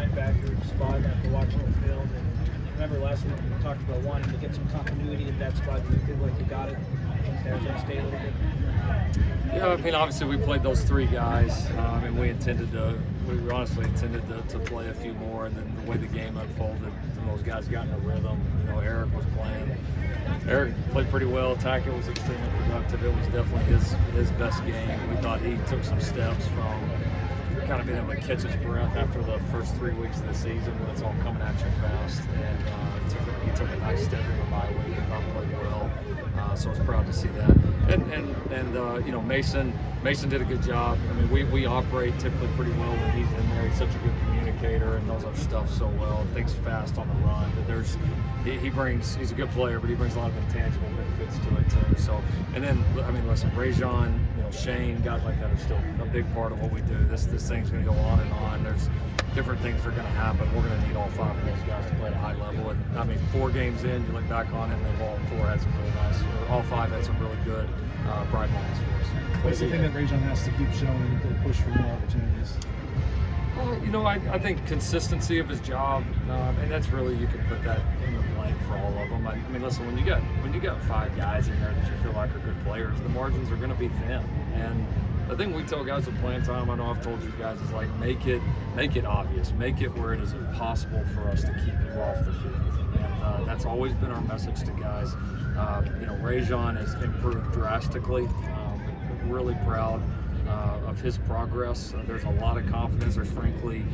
linebacker spot after watching the film? And remember last week we talked about wanting to get some continuity at that spot. Do you feel like you got it against Arizona State a little bit? Yeah, I mean, obviously we played those three guys, and we honestly intended to play a few more, and then the way the game unfolded, those guys got in a rhythm. Eric was playing. Eric played pretty well. Tackett was extremely productive. It was definitely his best game. We thought he took some steps from kind of being able to catch his breath after the first 3 weeks of the season when it's all coming at you fast. And he took a nice step in the bye week and thought played well. So I was proud to see that. And Mason did a good job. I mean, we operate typically pretty well when he's in there. He's such a good communicator and knows our stuff so well. Thinks fast on the run. But he's a good player, but he brings a lot of intangible benefits to it too. So, and then I mean, listen, Rajon, Shane, guys like that are still a big part of what we do. This thing's going to go on and on. There's different things that are going to happen. We're going to need all 5 of those guys to play at a high level. And I mean, 4 games in, you look back on it, and they've all 4 had some really nice, or all 5 had some really good bright moments for us. What's the thing that Rajon has to keep showing to push for more opportunities? I think consistency of his job, and that's really, you can put that in the blank for all of them. I mean, listen, when you got 5 guys in there that you feel like are good players, the margins are going to be thin. And the thing we tell guys with playing time, I know I've told you guys, is like make it obvious, make it where it is impossible for us to keep you off the field. And that's always been our message to guys. Rajon has improved drastically. Really proud of his progress. There's a lot of confidence. There's frankly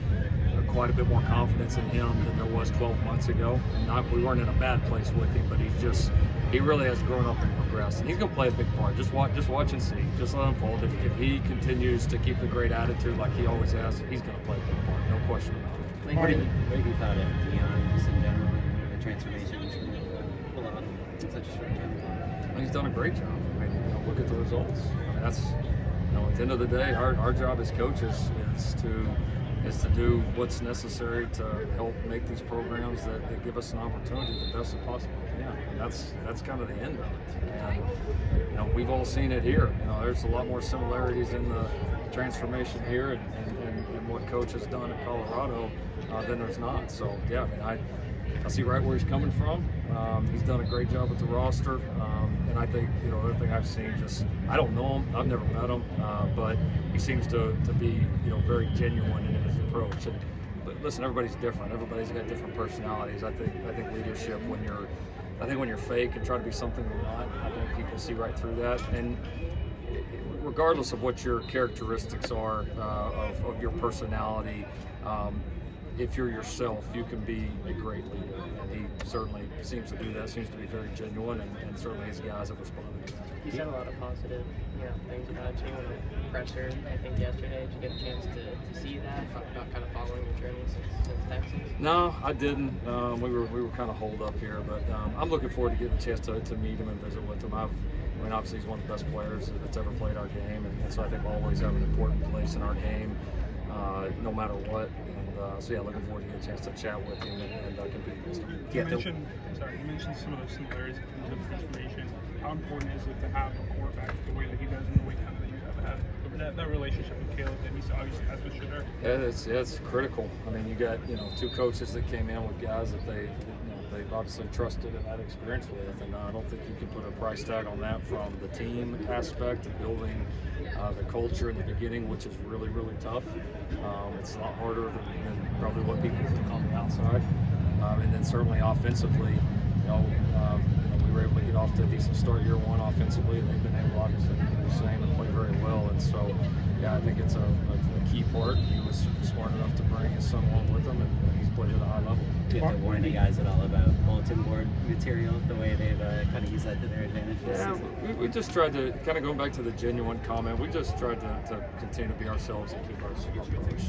quite a bit more confidence in him than there was 12 months ago. And we weren't in a bad place with him, but he really has grown up and progressed. And he's going to play a big part. Just watch and see. Just let him unfold. If he continues to keep the great attitude like he always has, he's going to play a big part. No question about it. What have you thought of Deion just in general, the transformation he's been able to pull off in such a short time? He's done a great job. I mean, look at the results. I mean, that's, at the end of the day, our job as coaches is to do what's necessary to help make these programs that give us an opportunity the best it possibly can. And that's kind of the end of it. And we've all seen it here. There's a lot more similarities in the transformation here and what coach has done in Colorado than there's not. So yeah, I mean, I see right where he's coming from. He's done a great job with the roster, and I think the other thing I've seen, I don't know him, I've never met him, but he seems to be very genuine in his approach. But listen, everybody's different. Everybody's got different personalities. I think leadership, when you're fake and try to be something you're not, I think people see right through that. And regardless of what your characteristics are of your personality, if you're yourself, you can be a great leader, and he certainly seems to do that. Seems to be very genuine, and certainly his guys have responded. You said a lot of positive, things about you in the presser. I think yesterday, did you get a chance to see that, about kind of following your journey since Texas? No, I didn't. We were kind of holed up here, but I'm looking forward to getting a chance to meet him and visit with him. Obviously he's one of the best players that's ever played our game, and so I think we'll always have an important place in our game, no matter what. So yeah, looking forward to getting a chance to chat with him and compete against him. You mentioned some of those similarities in terms of transformation. How important is it to have a quarterback the way that he does and the way that you have that relationship with Caleb that he obviously has with Shedeur? Yeah, it's critical. I mean, you got 2 coaches that came in with guys that they've obviously trusted and had experience with, and I don't think you can put a price tag on that from the team aspect of building the culture in the beginning, which is really, really tough. It's a lot harder than probably what people think on the outside. And then certainly offensively, we were able to get off to a decent start year 1 offensively, and they've been able obviously to do the same and play very well. And so, yeah, I think it's a key part. He was smart enough to bring his son along with him, and he's played at a high level. Do you have to warn the guys at all about bulletin board material, the way they've kind of used that to their advantage? Yeah, we just tried to, kind of going back to the genuine comment, we just tried to continue to be ourselves and keep our skills coach.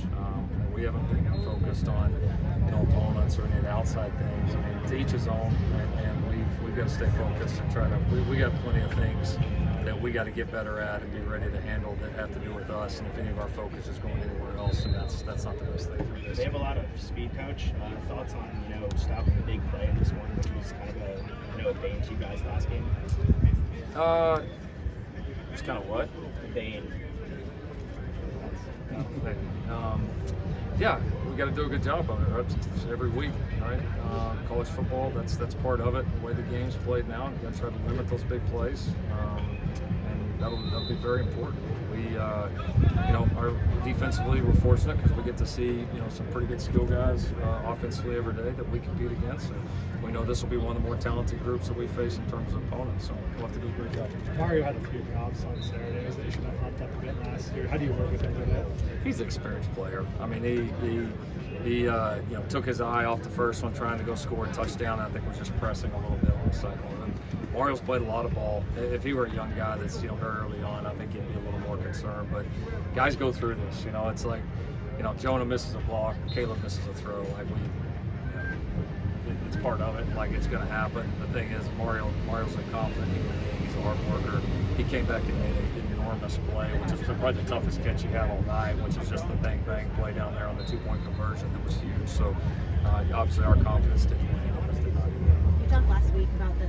We haven't been focused on opponents or any of the outside things. I mean, to each his own, and we've got to stay focused and try to, we got plenty of things that we got to get better at and be ready to handle that have to do with us. And if any of our focus is going anywhere else, and that's not the best thing for this. They have a lot of speed, coach. Thoughts on stopping the big play in this one, which was kind of a bane to you guys last game? It's kind of what? Bane. Yeah, we got to do a good job of it, right? It's every week, right? College football, that's part of it. The way the game's played now, you got to try to limit those big plays, and that'll be very important. We, are defensively, we're fortunate because we get to see, some pretty good skill guys offensively every day that we compete against. And we know this will be one of the more talented groups that we face in terms of opponents. So we'll have to do a great job. Mario had a few drops on Saturday. It was an issue that popped up a bit last year. How do you work with him with that? He's an experienced player. I mean, he took his eye off the first one, trying to go score a touchdown. I think was just pressing a little bit on the second one. Mario's played a lot of ball. If he were a young guy that's very early on, I think he'd be a little more concerned. But guys go through this. It's like Jonah misses a block, Caleb misses a throw. Like it's part of it. Like it's going to happen. The thing is, Mario's a confident human being. He's a hard worker. He came back and made an enormous play, which is probably the toughest catch he had all night, which is just the bang play down there on the 2-point conversion that was huge. So obviously our confidence didn't wane. You talked last week about the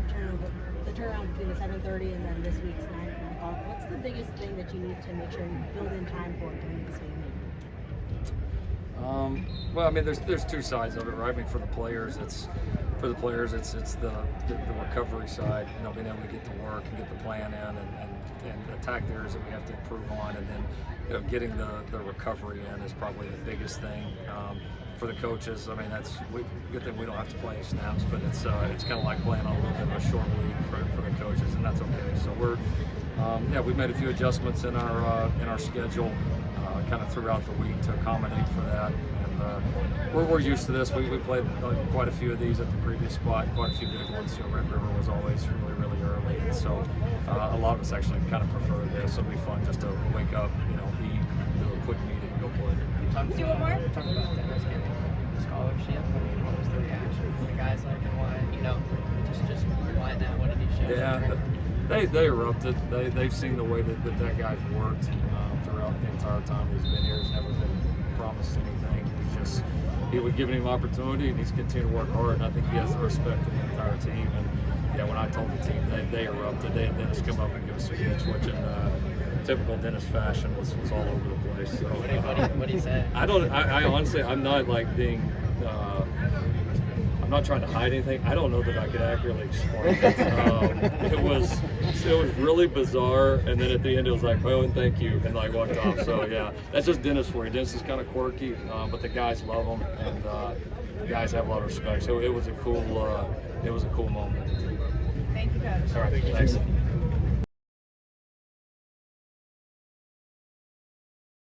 turnaround between the 7:30 and then this week's 9 o'clock. What's the biggest thing that you need to make sure you build in time for during this game? Well, I mean, there's two sides of it, right? I mean, for the players, it's the recovery side, being able to get to work and get the plan in and attack the areas that we have to improve on, and then getting the recovery in is probably the biggest thing. For the coaches, I mean, good thing we don't have to play any snaps, but it's kind of like playing on a little bit of a short league for the coaches, and that's okay. So we've made a few adjustments in our schedule, kind of throughout the week to accommodate for that, and we're used to this. We played quite a few of these at the previous spot, quite a few big ones. Red River was always really early, and so a lot of us actually kind of prefer this. It'll be fun just to wake up, eat, do a quick meeting, and go play. Talk about Dennis getting the scholarship. What was the reaction from the guys like, and why, just why now? What did he show? Yeah, they erupted. They've seen the way that guy's worked throughout the entire time he's been here. He's never been promised anything. He would give him opportunity, and he's continued to work hard. And I think he has the respect of the entire team. And when I told the team, they erupted. They had Dennis come up and give a speech, which in typical Dennis fashion was all over the place. So, what do you say? I honestly, I'm not like being. I'm not trying to hide anything. I don't know that I could accurately explain it. It was really bizarre, and then at the end it was like, "Oh, and thank you," and like walked off. So yeah, that's just Dennis for you. Dennis is kind of quirky, but the guys love him, and the guys have a lot of respect. So it was a cool moment. Thank you, Coach. All right, thanks.